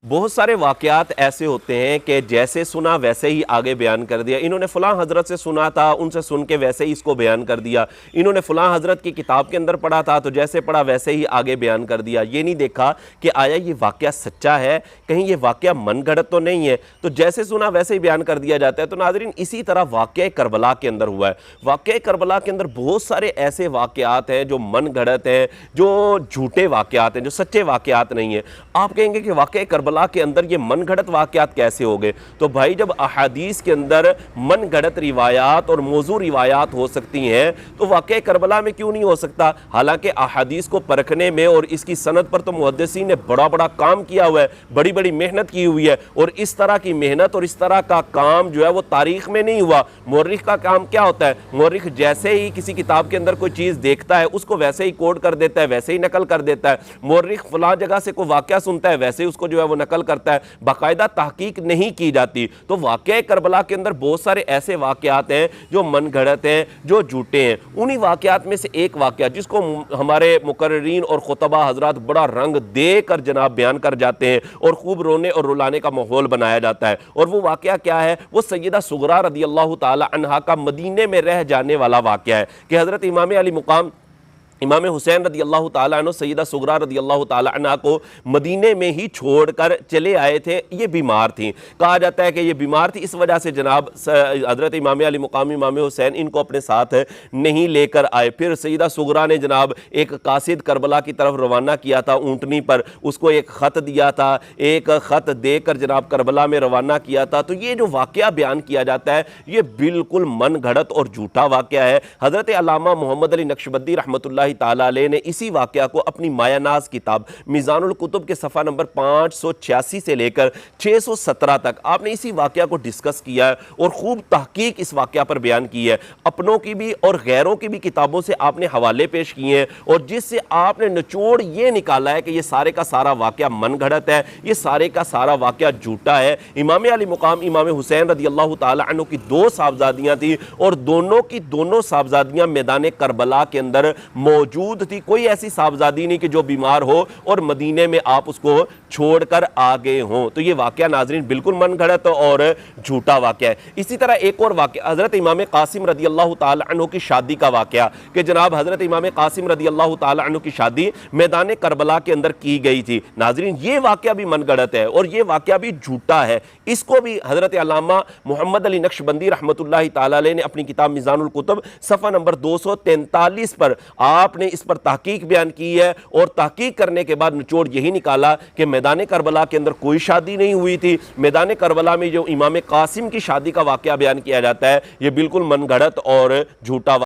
बहुत सारे वाक़यात ऐसे होते हैं कि जैसे सुना वैसे ही आगे बयान कर दिया। इन्होंने फ़लाँ हज़रत से सुना था, उनसे सुन के वैसे ही इसको बयान कर दिया। इन्होंने फ़लाँ हज़रत की किताब के अंदर पढ़ा था तो जैसे पढ़ा वैसे ही आगे बयान कर दिया। ये नहीं देखा कि आया ये वाक़या सच्चा है, कहीं ये वाक़या मनगढ़ंत तो नहीं है। तो जैसे सुना वैसे ही बयान कर दिया जाता है। तो नाज़रीन, इसी तरह वाक़या करबला के अंदर हुआ है। वाक़या करबला के अंदर बहुत सारे ऐसे वाक़यात हैं जो मनगढ़ंत हैं, जो झूठे वाक़यात हैं, जो सच्चे वाक़यात नहीं हैं। आप कहेंगे कि वाक़या करबला के अंदर ये मनगढ़ंत वाक़यात कैसे हो गए? तो भाई, जब अहादीस के अंदर मनगढ़ंत रिवायात और मौजू रिवायात हो सकती हैं तो वाक़या करबला में क्यों नहीं हो सकता? हालांकि अहादीस को परखने में और इसकी सनद पर तो मुहद्दिसीन ने बड़ा बड़ा काम किया हुआ है, बड़ी बड़ी मेहनत की हुई है। और इस तरह की मेहनत और इस तरह का काम जो है वो तारीख में नहीं हुआ। मुअर्रिख का काम क्या होता है? मुअर्रिख जैसे ही किसी किताब के अंदर कोई चीज़ देखता है उसको वैसे ही कोड कर देता है, वैसे ही नकल कर देता है। मुअर्रिख फलां जगह से कोई वाक़या सुनता है, वैसे ही उसको जो है वो नकल करता है, बाकायदा तहकीक नहीं की जाती। तो वाक़या करबला के अंदर बहुत सारे ऐसे वाक़यात हैं जो मनगढ़ंत हैं, जो झूठे हैं। उन्हीं वाक़यात में से एक वाक़या जिसको हमारे मुकर्रिरीन और खुतबा हजरात बड़ा रंग दे कर जनाब बयान कर जाते हैं और खूब रोने और रुलाने का माहौल बनाया जाता है। और वो वाक़या क्या है? वो सैयदा सुगरा रज़ी अल्लाह ताला अन्हा का मदीने में रह जाने वाला वाक़या है कि हज़रत इमाम अली मुक़ाम इमाम हुसैन रदी अल्लाह ताला अन्हु सैयदा सुगरा रदी अल्लाह ताला अन्हा को मदीने में ही छोड़कर चले आए थे। ये बीमार थी, कहा जाता है कि ये बीमार थी, इस वजह से जनाब हज़रत इमाम अली मुक़ाम इमाम हुसैन इनको अपने साथ नहीं लेकर आए। फिर सैयदा सुगरा ने जनाब एक कासिद करबला की तरफ रवाना किया था ऊँटनी पर, उसको एक ख़त दिया था, एक ख़त देकर जनाब करबला में रवाना किया था। तो ये जो वाक़या बयान किया जाता है ये बिल्कुल मनगढ़ंत और झूठा वाक़या है। हज़रत अल्लामा मोहम्मद अली नक्शबंदी रहमतुल्लाह ताला अलैह ने इसी वाक़या को अपनी मायानाज़ किताब मीज़ानुल कुतुब के सफ़ा नंबर 586 से लेकर 617 तक आपने इसी वाक़या को डिस्कस किया है और खूब तहकीक इस वाक़या पर बयान की है। अपनों की भी और गैरों की भी किताबों से आपने हवाले पेश किए हैं और जिससे आपने निचोड़ ये निकाला है कि ये सारे का सारा वाक़या मनगढ़ंत है, ये सारे का सारा वाक़या झूठा है। इमाम अली मुक़ाम इमाम हुसैन रज़ी अल्लाह ताला अन्हु की दो साहबजादियाँ थी और दोनों की दोनों साहबजादियाँ मैदान करबला के अंदर मौजूद थी। कोई ऐसी साहबजादी नहीं कि जो बीमार हो और मदीने में आप उसको छोड़कर आ गए हों। तो ये वाक़या नाज़रीन बिल्कुल मनगढ़ंत और झूठा वाक़या है। इसी तरह एक और वाक़या हज़रत इमाम कासिम रज़ी अल्लाह ताला अन्हु की शादी का वाक़या कि जनाब हज़रत इमाम कासिम रज़ी अल्लाह ताला अन्हु की शादी मैदान करबला के अंदर की गई थी। नाज़रीन, ये वाक़या भी मनगढ़ंत है और ये वाक़या भी झूठा है। इसको भी हज़रत अल्लामा मोहम्मद अली नक्शबंदी रहमतुल्लाह ताला अलैह ने अपनी किताब मीज़ानुल कुतुब सफ़ा नंबर 243 पर आपने इस पर तहकीक बयान की है और तहकीक करने के बाद निचोड़ यही निकाला कि मैदान करबला के अंदर कोई शादी नहीं हुई थी। मैदान करबला में जो इमाम कासिम की शादी का वाक़या बयान किया जाता है ये बिल्कुल मनगढ़ंत और झूठा